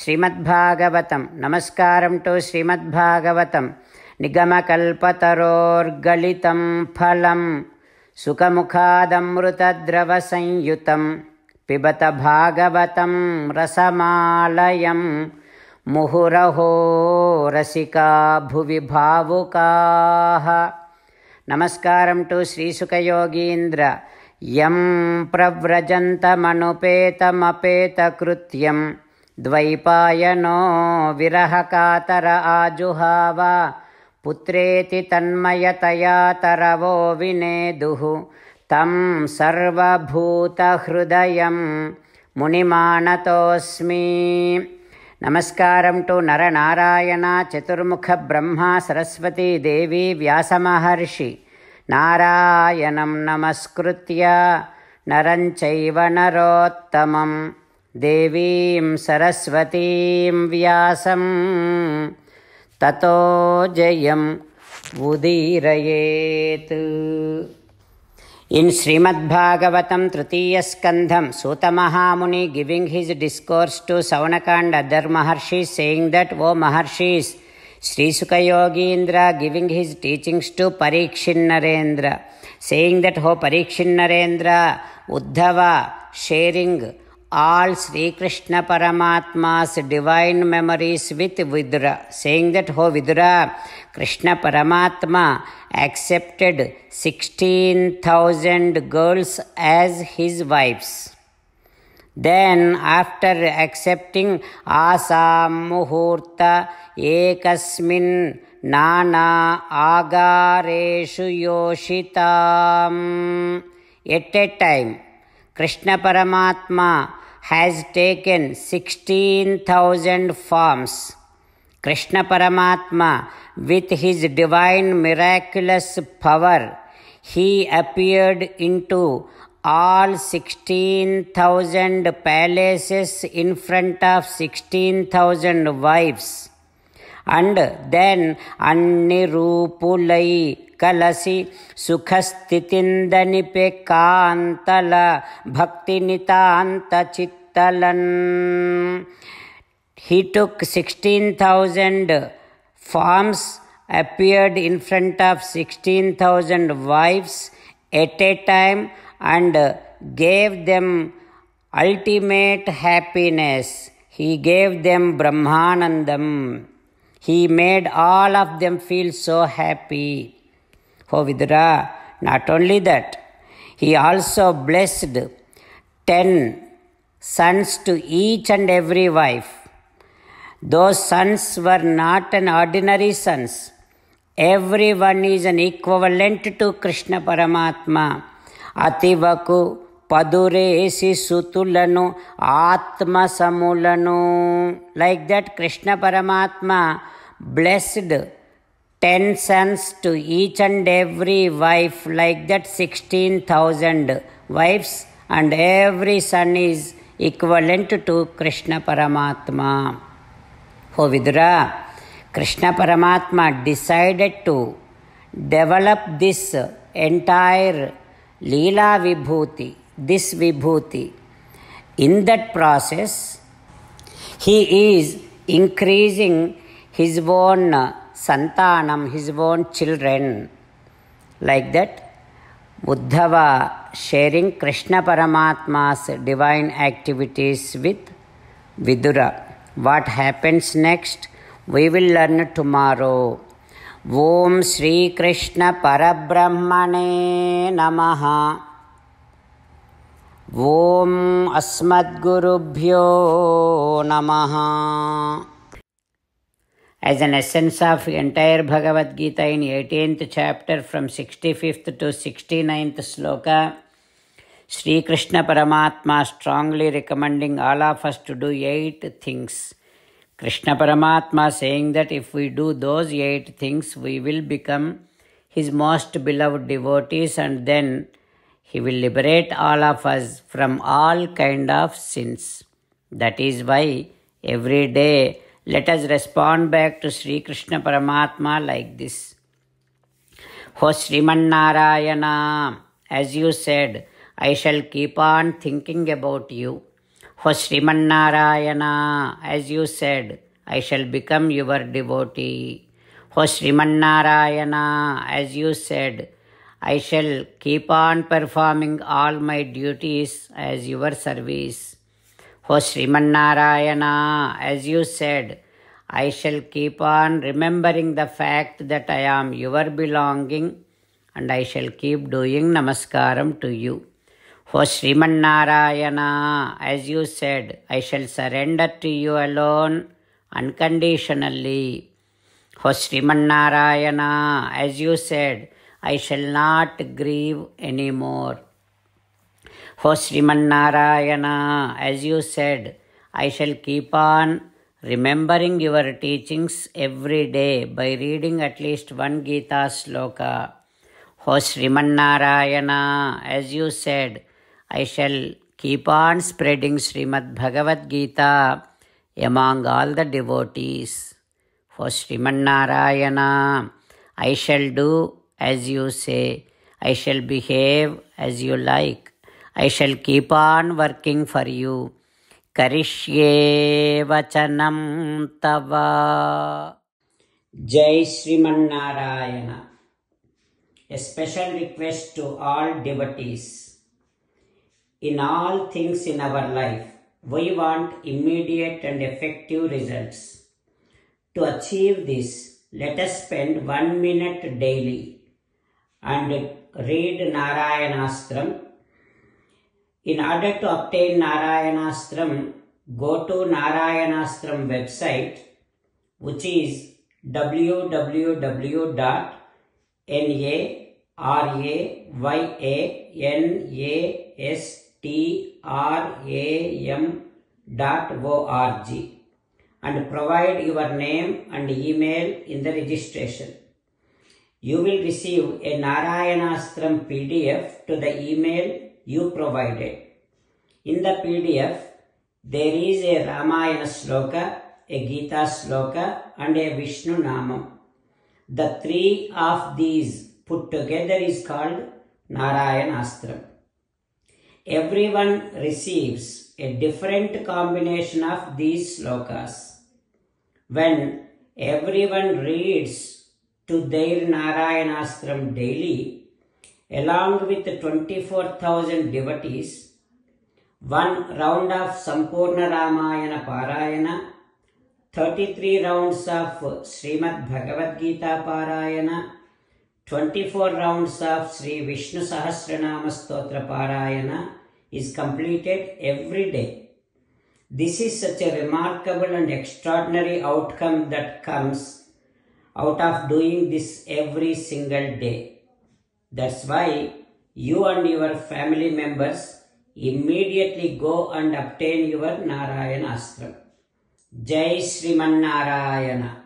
శ్రీమద్భాగవతం. నమస్కారం టు శ్రీమద్భాగవతం. నిగమకల్పతరోర్గళితం ఫలం సుఖముఖాదమృతద్రవ సంయుతం పిబత భాగవతం రసమాలయం ముహురహో రసికా భువి భావుకాః. నమస్కారం టు శ్రీసుఖయోగీంద్ర. యం ప్రవ్రజంతమనుపేతమపేతకృత్యం ద్వైపాయనో విరహకాతర ఆజుహావ పుత్రేతి తన్మయతయా తరవో వినేదుః తం సర్వభూతహృదయం మునిమానతోస్మి. నమస్కారం టు నరనారాయణ చతుర్ముఖ బ్రహ్మ సరస్వతీ దేవి వ్యాసమహర్షి. నారాయణం నమస్కృత్య నరం చైవ నరోత్తమం దేవీం సరస్వతీం వ్యాసం తతో జయం ఉదీరయేత్. In Srimad Bhagavatam Tritiya Skandham, Suta Mahamuni giving his discourse to Saunaka and other Maharshis, saying that, O Maharshis, Sri Sukha Yogindra giving his teachings to Parikshin Narendra, saying that, O Parikshin Narendra, Uddhava sharing all Sri Krishna Paramatma's divine memories with Vidura, saying that, O Vidura, Krishna Paramatma accepted 16,000 girls as his wives. Then after accepting asam muhurta ekasmin nana agareshu yoshitam, at a time Krishna Paramatma has taken 16,000 forms. Krishna Paramatma, with his divine miraculous power, he appeared into all 16,000 palaces in front of 16,000 wives. And then Annirupulai Kalasi Sukhastitindanipe Kantala Bhakti Nitanta Chittalan. He took 16,000 forms, appeared in front of 16,000 wives at a time and gave them ultimate happiness. He gave them Brahmanandam. He made all of them feel so happy. O Vidura, not only that, he also blessed 10 sons to each and every wife. Those sons were not an ordinary sons. Everyone is an equivalent to Krishna Paramatma. Ativaku paduresi sutulanu atma samulanu. Like that, Krishna Paramatma blessed 10 sons to each and every wife. Like that, 16,000 wives, and every son is equivalent to Krishna Paramatma. O Vidura, Krishna Paramatma decided to develop this entire Leela Vibhuti, this Vibhuti. In that process, he is increasing his own santanam, his own children. Like that, Uddhava sharing Krishna Paramatma's divine activities with Vidura. What happens next, we will learn tomorrow. Om Shri Krishna Parabrahmane Namaha. Om Asmadgurubhyo Namaha. As an essence of entire Bhagavad Gita in 18th chapter from 65th to 69th sloka, Sri Krishna Paramatma strongly recommending all of us to do 8 things. Krishna Paramatma saying that if we do those 8 things, we will become his most beloved devotees, and then he will liberate all of us from all kind of sins. That is why every day let us respond back to Sri Krishna Paramatma like this. O Sriman Narayana, as you said, I shall keep on thinking about you. O Srimannarayana, as you said, I shall become your devotee. O Srimannarayana, as you said, I shall keep on performing all my duties as your service. O Srimannarayana, as you said, I shall keep on remembering the fact that I am your belonging and I shall keep doing namaskaram to you. O Srimannarayana, as you said, I shall surrender to you alone unconditionally. O Srimannarayana, as you said, I shall not grieve anymore. O Srimannarayana, as you said, I shall keep on remembering your teachings every day by reading at least one Gita sloka. O Srimannarayana, as you said, I shall keep on spreading Srimad Bhagavad Gita among all the devotees. O Srimannarayana, I shall do as you say. I shall behave as you like. I shall keep on working for you. Karishye vachanam tava. Jai Srimannarayana. A special request to all devotees. In all things in our life, we want immediate and effective results. To achieve this, let us spend 1 minute daily and read Narayanastram. In order to obtain Narayanastram, go to Narayanastram website, which is www.narayanastram.org and provide your name and email in the registration. You will receive a Narayanastram PDF to the email you provided. In the PDF, there is a Ramayana sloka, a Gita sloka and a Vishnu Namam. The three of these put together is called Narayanastram. Everyone receives a different combination of these slokas. When everyone reads to their Narayanastram daily, along with 24,000 devotees, one round of Sampurna Ramayana Parayana, 33 rounds of Srimad Bhagavad Gita Parayana, 24 rounds of Sri Vishnu Sahasranama Stotra Parayana is completed every day. This is such a remarkable and extraordinary outcome that comes out of doing this every single day. That's why you and your family members immediately go and obtain your Narayanastram. Jai Srimannarayana.